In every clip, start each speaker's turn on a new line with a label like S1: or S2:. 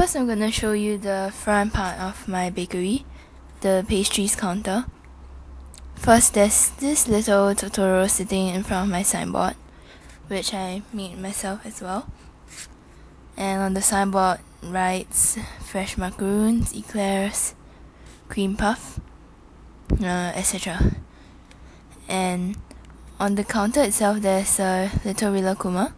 S1: First, I'm gonna show you the front part of my bakery, the pastries counter. First, there's this little Totoro sitting in front of my signboard, which I made myself as well. And on the signboard writes fresh macaroons, eclairs, cream puff, etc. And on the counter itself, there's a little Rilakkuma.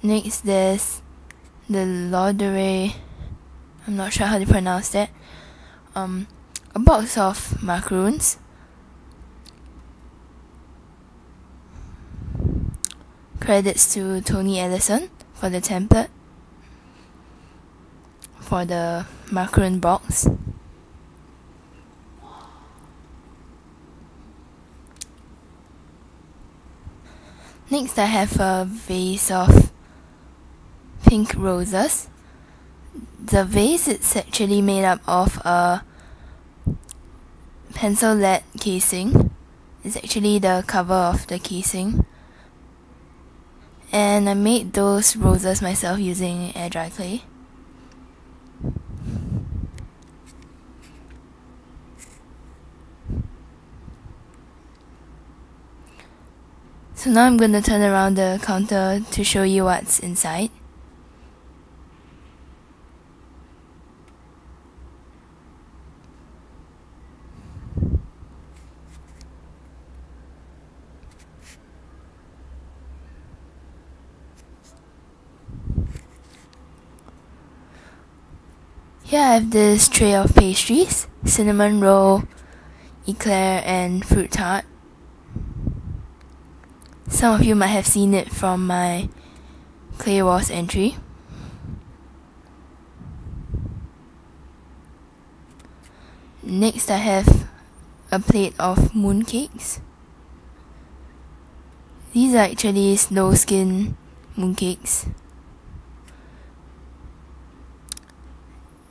S1: Next, there's the Laudere, I'm not sure how to pronounce that, a box of macaroons, credits to Tony Ellison for the template for the macaron box. Next, I have a vase of pink roses. The vase is actually made up of a pencil lead casing. It's actually the cover of the casing. And I made those roses myself using air dry clay. So now I'm going to turn around the counter to show you what's inside. Here I have this tray of pastries, cinnamon roll, eclair and fruit tart. Some of you might have seen it from my Clay Wars entry. Next, I have a plate of mooncakes. These are actually snow skin mooncakes.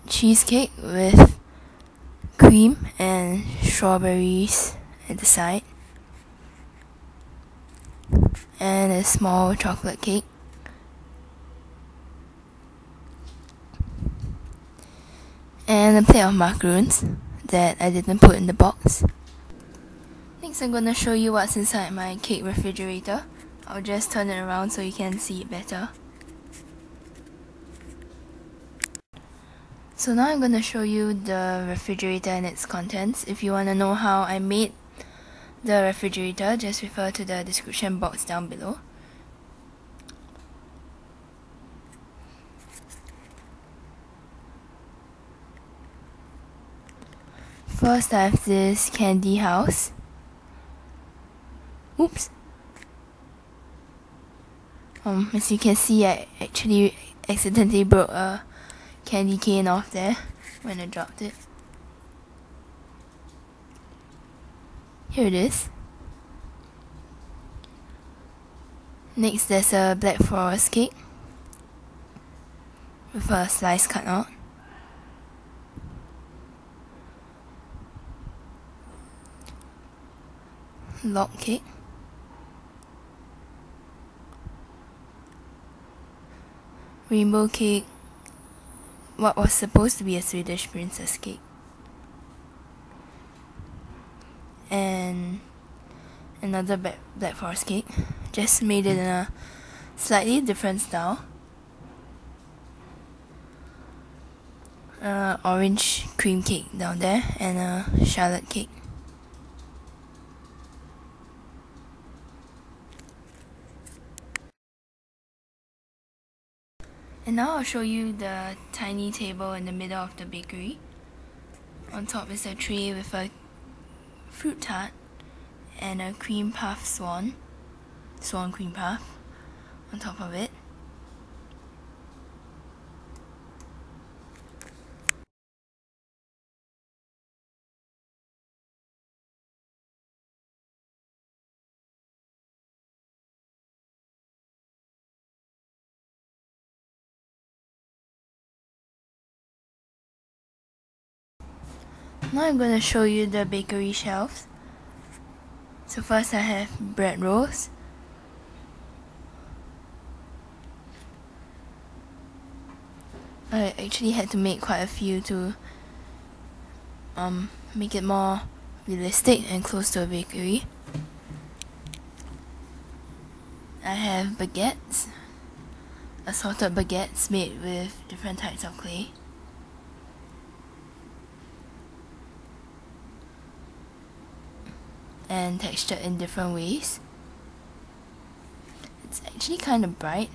S1: Cheesecake with cream and strawberries at the side, and a small chocolate cake. And a plate of macaroons that I didn't put in the box. Next, I'm gonna show you what's inside my cake refrigerator. I'll just turn it around so you can see it better. So now I'm gonna show you the refrigerator and its contents. If you wanna know how I made the refrigerator, just refer to the description box down below. First, I have this candy house. Oops. As you can see, I actually accidentally broke a candy cane off there when I dropped it. Here it is. Next, there's a black forest cake with a slice cut out. Log cake. Rainbow cake. What was supposed to be a Swedish princess cake. And another black forest cake. Just made it in a slightly different style. Orange cream cake down there, and a charlotte cake. And now I'll show you the tiny table in the middle of the bakery. On top is a tray with a fruit tart and a cream puff swan cream puff on top of it. Now I'm going to show you the bakery shelves. So first I have bread rolls. I actually had to make quite a few to make it more realistic and close to a bakery. I have baguettes, assorted baguettes made with different types of clay. And textured in different ways. It's actually kind of bright.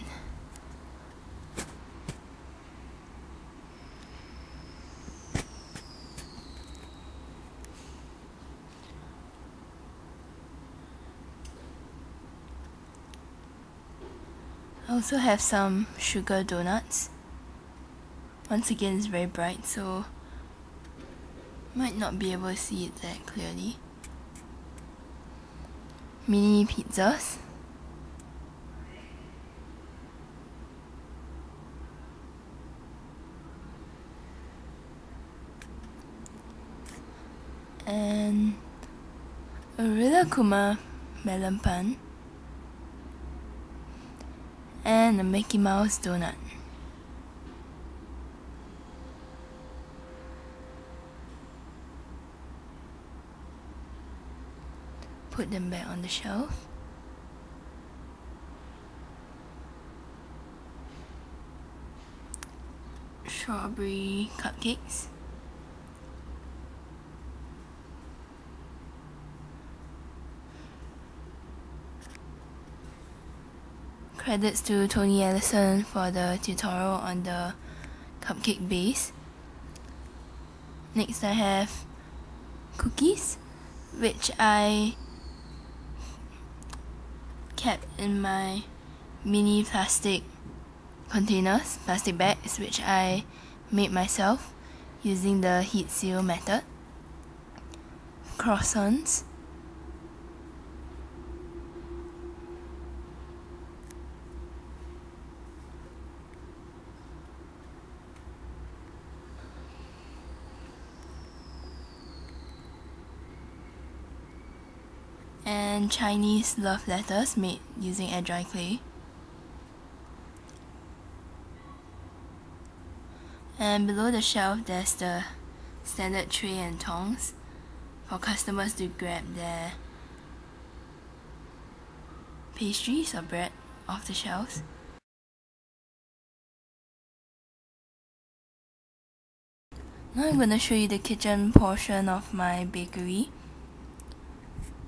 S1: I also have some sugar donuts. Once again, it's very bright, so might not be able to see it that clearly. Mini pizzas. And a Rilakkuma melon pan. And a Mickey Mouse donut. Put them back on the shelf. Strawberry cupcakes. Credits to Tony Ellison for the tutorial on the cupcake base. Next I have cookies, which I kept in my mini plastic containers, plastic bags, which I made myself using the heat seal method. Croissants. And Chinese love letters made using air dry clay. And below the shelf there's the standard tray and tongs for customers to grab their pastries or bread off the shelves. Now I'm going to show you the kitchen portion of my bakery.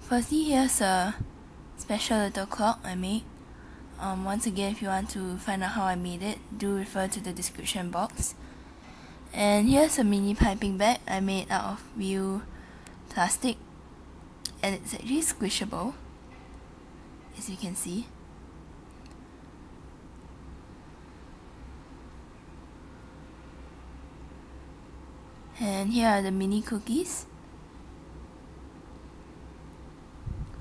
S1: Firstly, here's a special little clock I made. Once again, if you want to find out how I made it, do refer to the description box. And here's a mini piping bag I made out of real plastic, and it's actually squishable, as you can see. And here are the mini cookies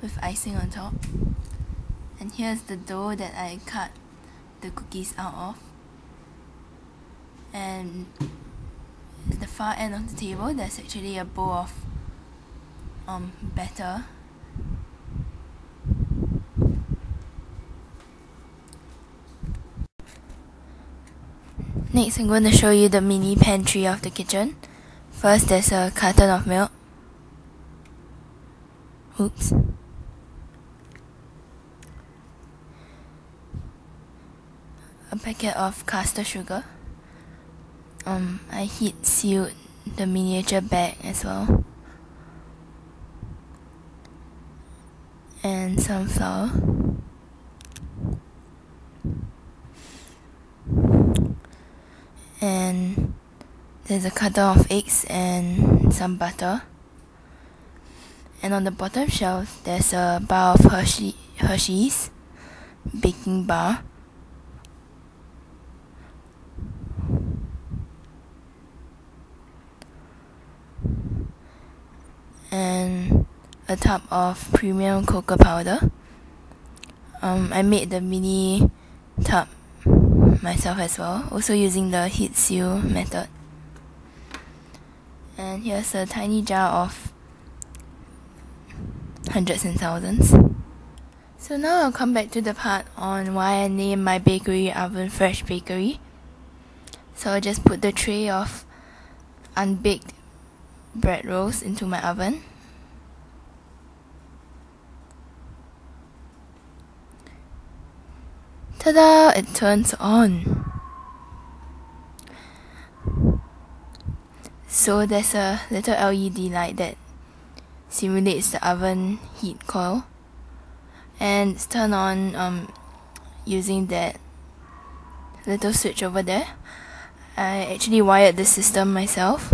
S1: with icing on top. And here's the dough that I cut the cookies out of. And at the far end of the table there's actually a bowl of batter. Next I'm going to show you the mini pantry of the kitchen. First there's a carton of milk. Oops. A packet of caster sugar. I heat sealed the miniature bag as well. And some flour. And there's a carton of eggs and some butter. And on the bottom shelf there's a bar of Hershey's baking bar. And a tub of premium cocoa powder. I made the mini tub myself as well, also using the heat seal method. And here's a tiny jar of hundreds and thousands. So now I'll come back to the part on why I named my bakery oven Fresh Bakery. So I'll just put the tray of unbaked bread rolls into my oven. Ta-da! It turns on. So there's a little LED light that simulates the oven heat coil, and it's turned on using that little switch over there. I actually wired the system myself.